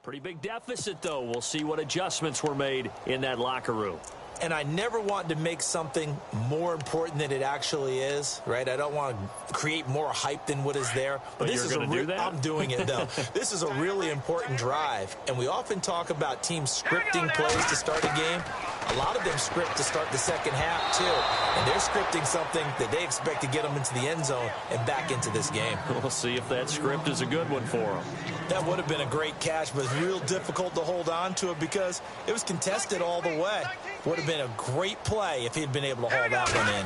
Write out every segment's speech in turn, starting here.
Pretty big deficit, though. We'll see what adjustments were made in that locker room. And I never want to make something more important than it actually is, right? I don't want to create more hype than what is there. But this is going to do that? I'm doing it, though. This is a really important drive. And we often talk about teams scripting plays to start a game. A lot of them script to start the second half, too. And they're scripting something that they expect to get them into the end zone and back into this game. We'll see if that script is a good one for them. That would have been a great catch, but it's real difficult to hold on to it because it was contested all the way. Would have been a great play if he'd been able to hold that one in.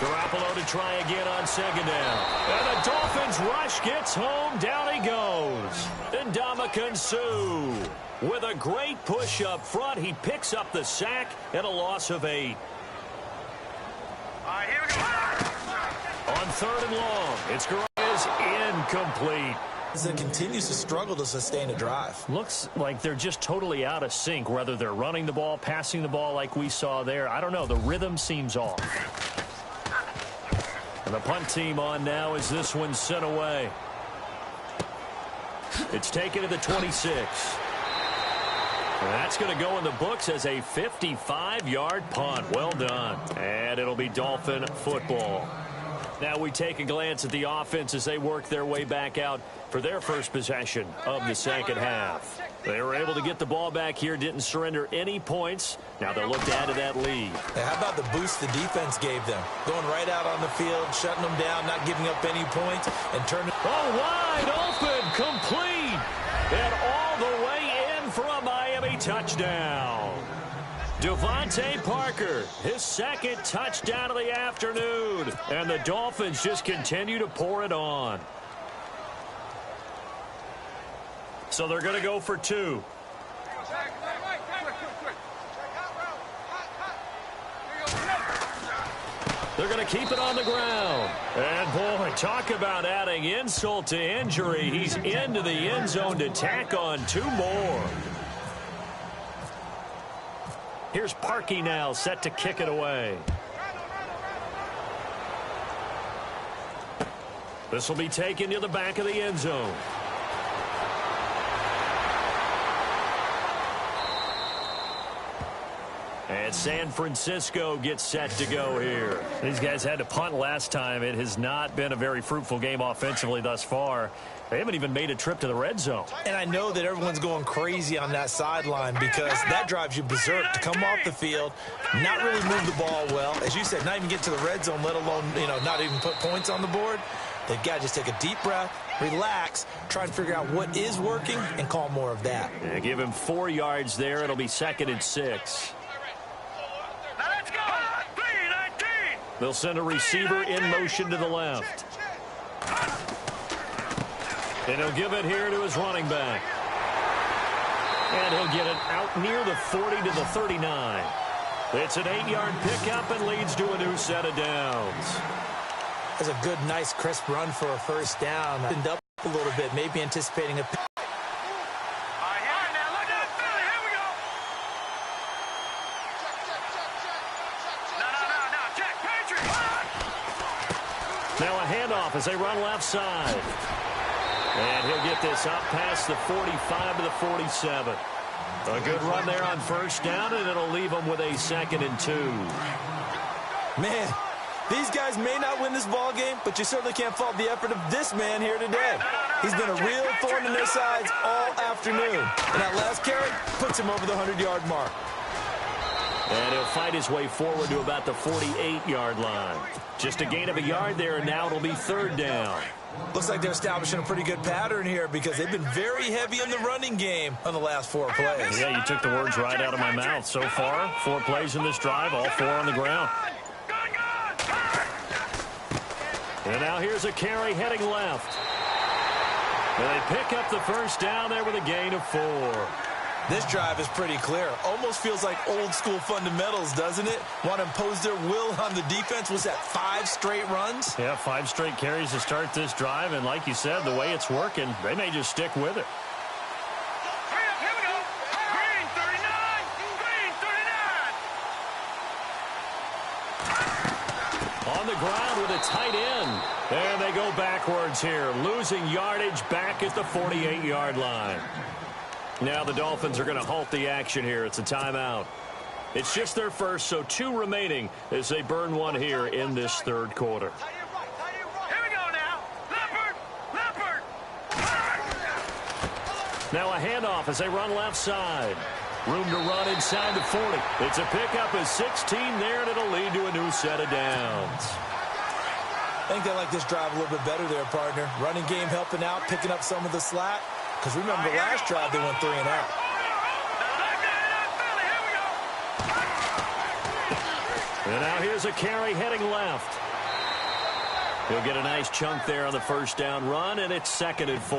Garoppolo to try again on second down. And the Dolphins rush gets home. Down he goes. And Ndamukong Suh with a great push up front. He picks up the sack and a loss of 8. All right, here we go. On 3rd and long, it's incomplete. It continues to struggle to sustain a drive. Looks like they're just totally out of sync, whether they're running the ball, passing the ball like we saw there. I don't know. The rhythm seems off. And the punt team on now as this one's sent away. It's taken to the 26. And that's going to go in the books as a 55-yard punt. Well done. And it'll be Dolphin football. Now we take a glance at the offense as they work their way back out for their first possession of the second half. They were able to get the ball back here, didn't surrender any points. Now they'll look to add to that lead. How about the boost the defense gave them? Going right out on the field, shutting them down, not giving up any points, and turning. Oh, wide open, complete, and all the way in for a Miami touchdown. Devontae Parker, his second touchdown of the afternoon. And the Dolphins just continue to pour it on. So they're going to go for 2. They're going to keep it on the ground. And, boy, talk about adding insult to injury. He's into the end zone to tack on 2 more. Here's Parkey now, set to kick it away. This will be taken to the back of the end zone. And San Francisco gets set to go here. These guys had to punt last time. It has not been a very fruitful game offensively thus far. They haven't even made a trip to the red zone. And I know that everyone's going crazy on that sideline because that drives you berserk to come off the field, not really move the ball well. As you said, not even get to the red zone, let alone, not even put points on the board. They've got to just take a deep breath, relax, try and figure out what is working, and call more of that. Yeah, give him 4 yards there. It'll be 2nd and 6. Now let's go. 3-19. They'll send a receiver in motion to the left. And he'll give it here to his running back. And he'll get it out near the 40 to the 39. It's an 8-yard pickup and leads to a new set of downs. That's a good, nice, crisp run for a first down. Opened up a little bit, maybe anticipating a pick. Now a handoff as they run left side. And he'll get this up past the 45 to the 47. A good run there on first down, and it'll leave them with a 2nd and 2. Man, these guys may not win this ball game, but you certainly can't fault the effort of this man here today. He's been a real thorn in their sides all afternoon. And that last carry puts him over the 100-yard mark. And he'll fight his way forward to about the 48-yard line. Just a gain of a yard there, and now it'll be 3rd down. Looks like they're establishing a pretty good pattern here because they've been very heavy in the running game on the last 4 plays. Yeah, you took the words right out of my mouth. So far, 4 plays in this drive, all 4 on the ground. And now here's a carry heading left. And they pick up the first down there with a gain of 4. This drive is pretty clear. Almost feels like old school fundamentals, doesn't it? Want to impose their will on the defense. Was that 5 straight runs? Yeah, 5 straight carries to start this drive. And like you said, the way it's working, they may just stick with it. Here we go. Green 39. Green 39. On on the ground with a tight end. And they go backwards here, losing yardage back at the 48-yard line. Now the Dolphins are going to halt the action here. It's a timeout. It's just their first, so 2 remaining as they burn one here in this third quarter. Here we go now. Leopard. Now a handoff as they run left side. Room to run inside the 40. It's a pickup of 16 there, and it'll lead to a new set of downs. I think they like this drive a little bit better there, partner. Running game helping out, picking up some of the slack. Because remember, last drive they went 3 and out. And now here's a carry heading left. He'll get a nice chunk there on the first down run, and it's 2nd and 4.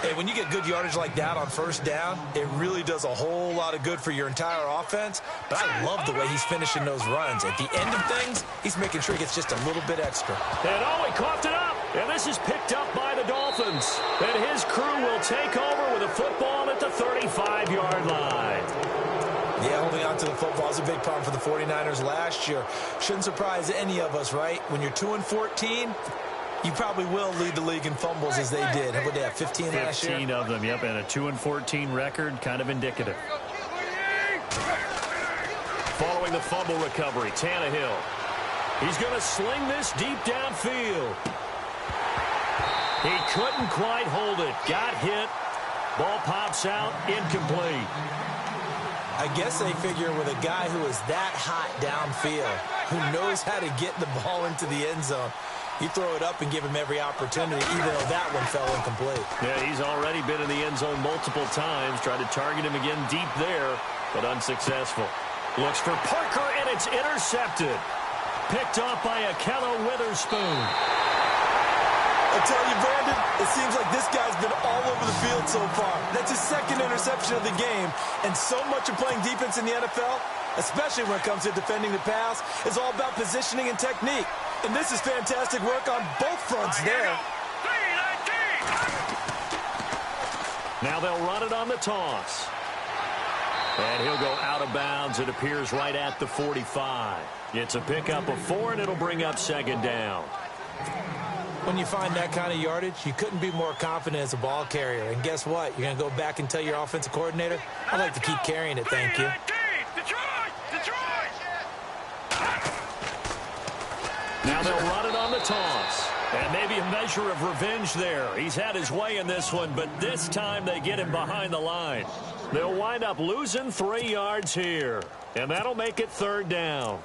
Hey, when you get good yardage like that on first down, it really does a whole lot of good for your entire offense. But I love the way he's finishing those runs. At the end of things, he's making sure he gets just a little bit extra. And he coughed it up. And this is picked up by the Dolphins. And his crew will take over with a football at the 35-yard line. Yeah, holding on to the football is a big problem for the 49ers last year. Shouldn't surprise any of us, right? When you're 2-14, you probably will lead the league in fumbles as they did. How about they have 15 last year? 15 of them, yep, and a 2-14 record, kind of indicative. Following the fumble recovery, Tannehill. He's going to sling this deep downfield. He couldn't quite hold it. Got hit. Ball pops out, incomplete. I guess they figure with a guy who is that hot downfield, who knows how to get the ball into the end zone, you throw it up and give him every opportunity, even though that one fell incomplete. Yeah, he's already been in the end zone multiple times. Tried to target him again deep there, but unsuccessful. Looks for Parker, and it's intercepted. Picked off by Akello Witherspoon. I tell you, Brandon, it seems like this guy's been all over the field so far. That's his 2nd interception of the game, and so much of playing defense in the NFL, especially when it comes to defending the pass, is all about positioning and technique. And this is fantastic work on both fronts there. Now they'll run it on the toss. And he'll go out of bounds. It appears right at the 45. It's a pickup of 4, and it'll bring up 2nd down. When you find that kind of yardage, you couldn't be more confident as a ball carrier. And guess what? You're going to go back and tell your offensive coordinator, I'd like to keep carrying it, thank you. Now they'll run it on the toss. And maybe a measure of revenge there. He's had his way in this one, but this time they get him behind the line. They'll wind up losing 3 yards here. And that'll make it 3rd down.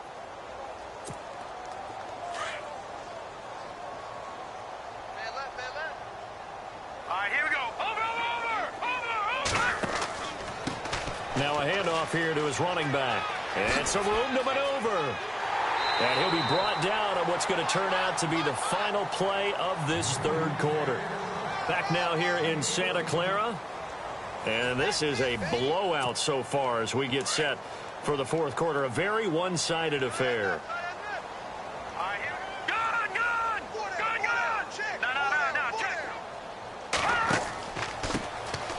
Now a handoff here to his running back. And some room to maneuver. And he'll be brought down on what's going to turn out to be the final play of this third quarter. Back now here in Santa Clara. And this is a blowout so far as we get set for the fourth quarter. A very one-sided affair.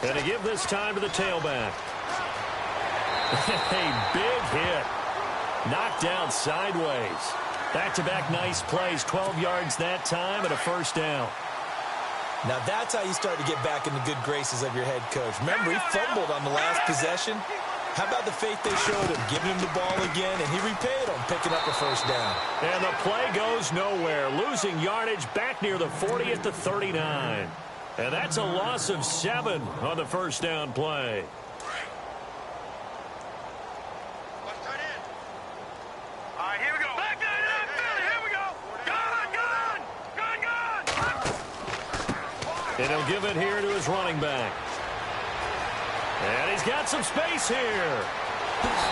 And to give this time to the tailback. A big hit. Knocked down sideways. Back-to-back nice plays. 12 yards that time and a first down. Now that's how you start to get back in the good graces of your head coach. Remember, he fumbled on the last possession. How about the faith they showed him, giving him the ball again, and he repaid them, picking up a first down. And the play goes nowhere. Losing yardage back near the 40 at the 39. And that's a loss of 7 on the first down play. And he'll give it here to his running back. And he's got some space here.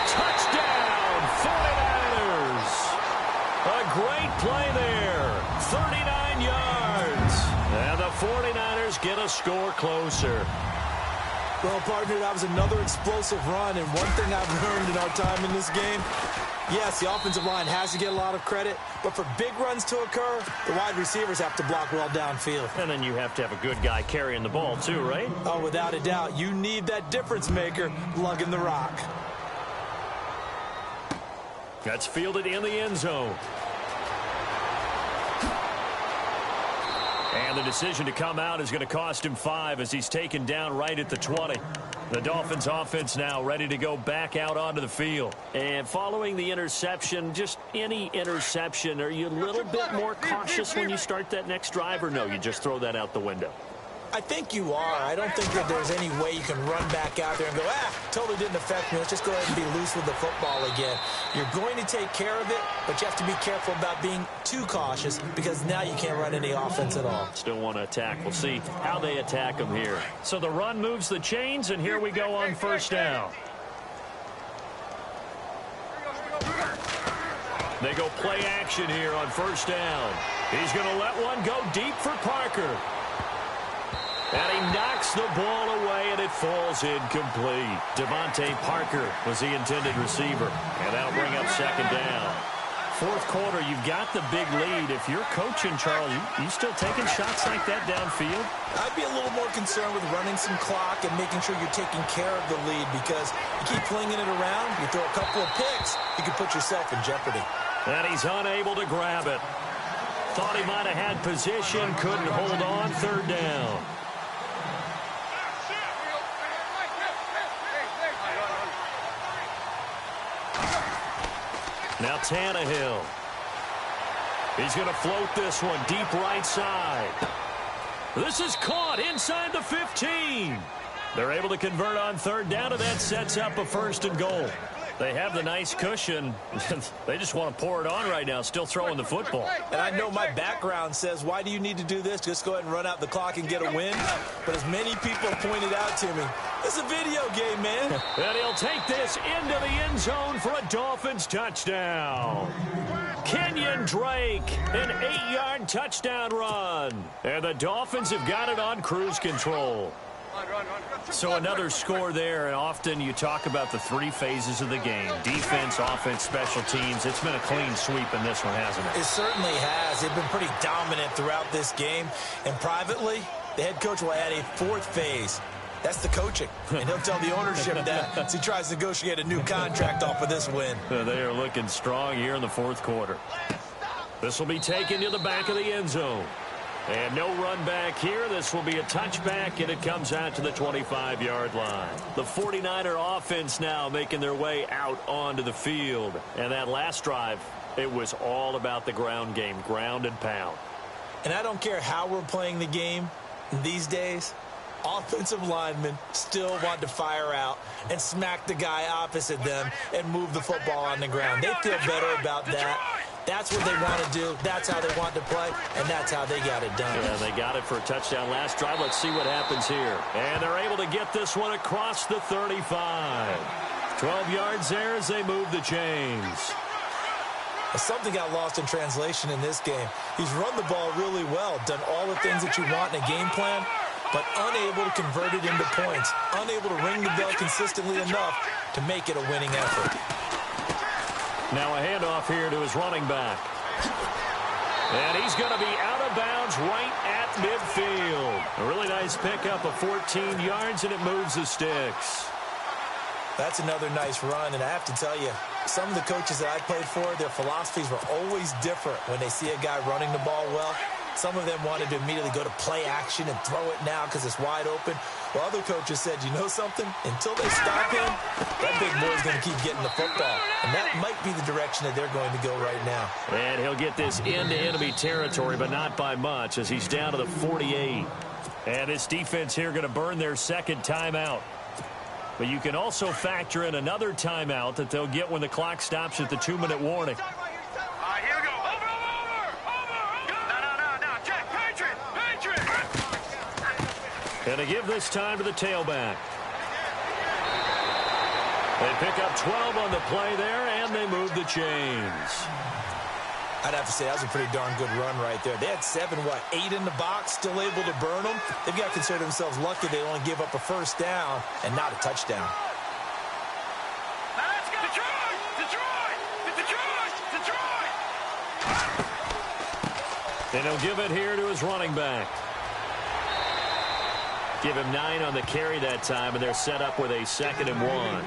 Touchdown, 49ers. A great play there. 39 yards. And the 49ers get a score closer. Well, partner, that was another explosive run. And one thing I've learned in our time in this game, yes, the offensive line has to get a lot of credit, but for big runs to occur, the wide receivers have to block well downfield. And then you have to have a good guy carrying the ball too, right? Oh, without a doubt. You need that difference maker lugging the rock. That's fielded in the end zone. And the decision to come out is going to cost him 5 as he's taken down right at the 20. The Dolphins offense now ready to go back out onto the field. And following the interception, just any interception, are you a little bit more cautious when you start that next drive, or no, you just throw that out the window? I think you are. I don't think that there's any way you can run back out there and go, totally didn't affect me. Let's just go ahead and be loose with the football again. You're going to take care of it, but you have to be careful about being too cautious because now you can't run any offense at all. Still want to attack. We'll see how they attack them here. So the run moves the chains, and here we go on first down. They go play action here on first down. He's going to let one go deep for Parker. And he knocks the ball away, and it falls incomplete. Devontae Parker was the intended receiver. And that'll bring up second down. Fourth quarter, you've got the big lead. If you're coaching, Charles, you still taking shots like that downfield? I'd be a little more concerned with running some clock and making sure you're taking care of the lead because you keep flinging it around, you throw a couple of picks, you can put yourself in jeopardy. And he's unable to grab it. Thought he might have had position, couldn't hold on, third down. Now Tannehill. He's going to float this one deep right side. This is caught inside the 15. They're able to convert on third down, and that sets up a first and goal. They have the nice cushion. They just want to pour it on right now, still throwing the football. And I know my background says, why do you need to do this? Just go ahead and run out the clock and get a win. But as many people pointed out to me, it's a video game, man. And he'll take this into the end zone for a Dolphins touchdown. Kenyon Drake, an 8-yard touchdown run. And the Dolphins have got it on cruise control. So another score there, and often you talk about the 3 phases of the game. Defense, offense, special teams. It's been a clean sweep in this one, hasn't it? It certainly has. They've been pretty dominant throughout this game. And privately, the head coach will add a 4th phase. That's the coaching. And he'll tell the ownership that as he tries to negotiate a new contract off of this win. They are looking strong here in the fourth quarter. This will be taken to the back of the end zone. And no run back here. This will be a touchback, and it comes out to the 25-yard line. The 49er offense now making their way out onto the field. And that last drive, it was all about the ground game, ground and pound. And I don't care how we're playing the game these days, offensive linemen still want to fire out and smack the guy opposite them and move the football on the ground. They feel better about that. That's what they want to do. That's how they want to play, and that's how they got it done. Yeah, they got it for a touchdown last drive. Let's see what happens here. And they're able to get this one across the 35. 12 yards there as they move the chains. Something got lost in translation in this game. He's run the ball really well, done all the things that you want in a game plan, but unable to convert it into points, unable to ring the bell consistently enough to make it a winning effort. Now a handoff here to his running back. And he's going to be out of bounds right at midfield. A really nice pickup of 14 yards, and it moves the sticks. That's another nice run, and I have to tell you, some of the coaches that I played for, their philosophies were always different when they see a guy running the ball well. Some of them wanted to immediately go to play action and throw it now because it's wide open. While other coaches said, you know something? Until they stop him, that big boy's going to keep getting the football. And that might be the direction that they're going to go right now. And he'll get this into enemy territory, but not by much as he's down to the 48. And this defense here going to burn their second timeout. But you can also factor in another timeout that they'll get when the clock stops at the 2-minute warning. Here we go. Over. No. Jack, Patriot. And to give this time to the tailback. They pick up 12 on the play there, and they move the chains. I'd have to say that was a pretty darn good run right there. They had 8 in the box, still able to burn them. They've got to consider themselves lucky they only gave up a first down and not a touchdown. Let's go. Detroit. And he'll give it here to his running back. Give him 9 on the carry that time, and they're set up with a 2nd and 1.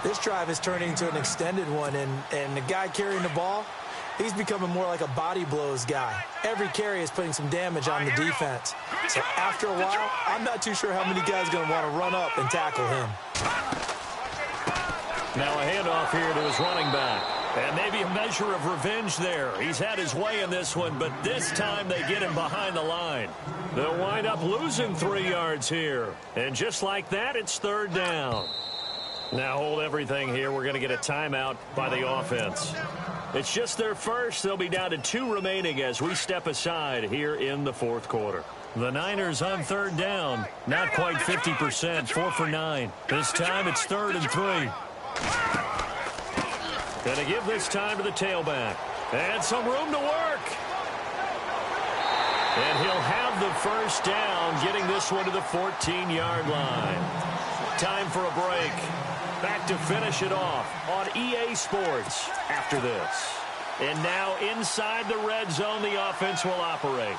This drive is turning into an extended one, and the guy carrying the ball, He's becoming more like a body blows guy. Every carry is putting some damage on the defense. So after a while, I'm not too sure how many guys are going to want to run up and tackle him. Now a handoff here to his running back. And maybe a measure of revenge there. He's had his way in this one, but this time they get him behind the line. They'll wind up losing 3 yards here. And just like that, it's third down. Now hold everything here. We're going to get a timeout by the offense. It's just their first. They'll be down to 2 remaining as we step aside here in the fourth quarter. The Niners on third down. Not quite 50%, 4 for 9. This time it's 3rd and 3. Going to give this time to the tailback. And some room to work. And he'll have the first down, getting this one to the 14-yard line. Time for a break. Back to finish it off on EA Sports after this. And now inside the red zone, the offense will operate.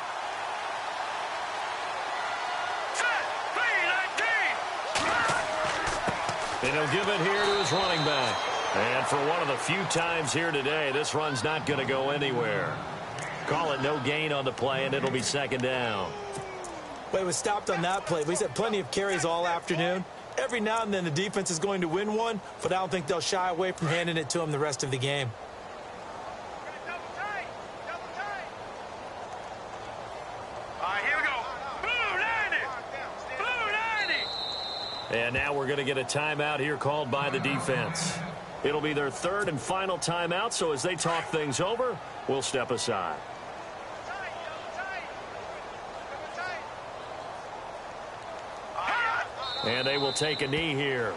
And he'll give it here to his running back. And for one of the few times here today, this run's not going to go anywhere. Call it no gain on the play, and it'll be second down. Well, he was stopped on that play, but he's had plenty of carries all afternoon. Every now and then the defense is going to win one, but I don't think they'll shy away from handing it to him the rest of the game. Here we go. Blue 90. Blue 90. And now we're going to get a timeout here called by the defense. It'll be their 3rd and final timeout, so as they talk things over, we'll step aside. And they will take a knee here.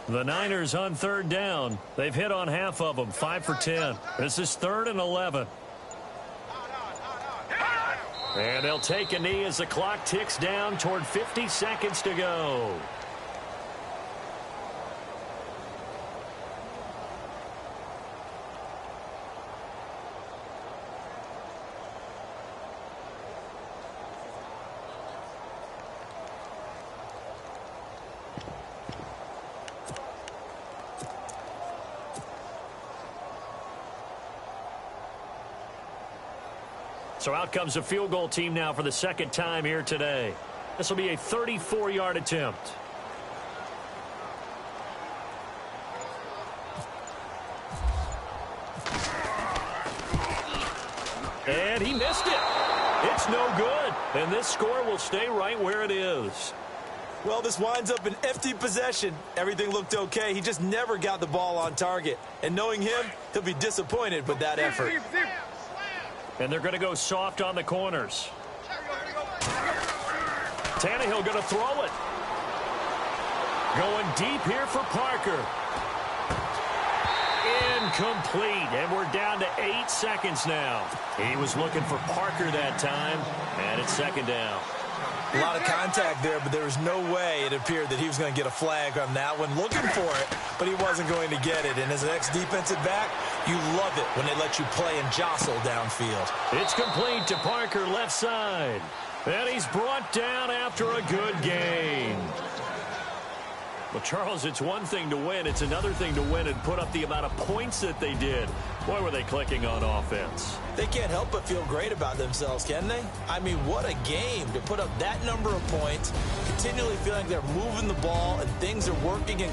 The Niners on third down. They've hit on half of them, 5 for 10. This is 3rd and 11. And they'll take a knee as the clock ticks down toward 50 seconds to go. So out comes a field goal team now for the second time here today. This will be a 34-yard attempt. And he missed it. It's no good. And this score will stay right where it is. Well, this winds up an empty possession. Everything looked okay. He just never got the ball on target. And knowing him, he'll be disappointed with that effort. And they're going to go soft on the corners. Tannehill going to throw it. Going deep here for Parker. Incomplete. And we're down to 8 seconds now. He was looking for Parker that time. And it's second down. A lot of contact there, but there was no way it appeared that he was going to get a flag on that one. Looking for it, but he wasn't going to get it. And as an ex-defensive back, you love it when they let you play and jostle downfield. It's complete to Parker left side. And he's brought down after a good game. Well, Charles, it's one thing to win. It's another thing to win and put up the amount of points that they did. Boy, were they clicking on offense. They can't help but feel great about themselves, can they? I mean, what a game to put up that number of points, continually feeling like they're moving the ball and things are working in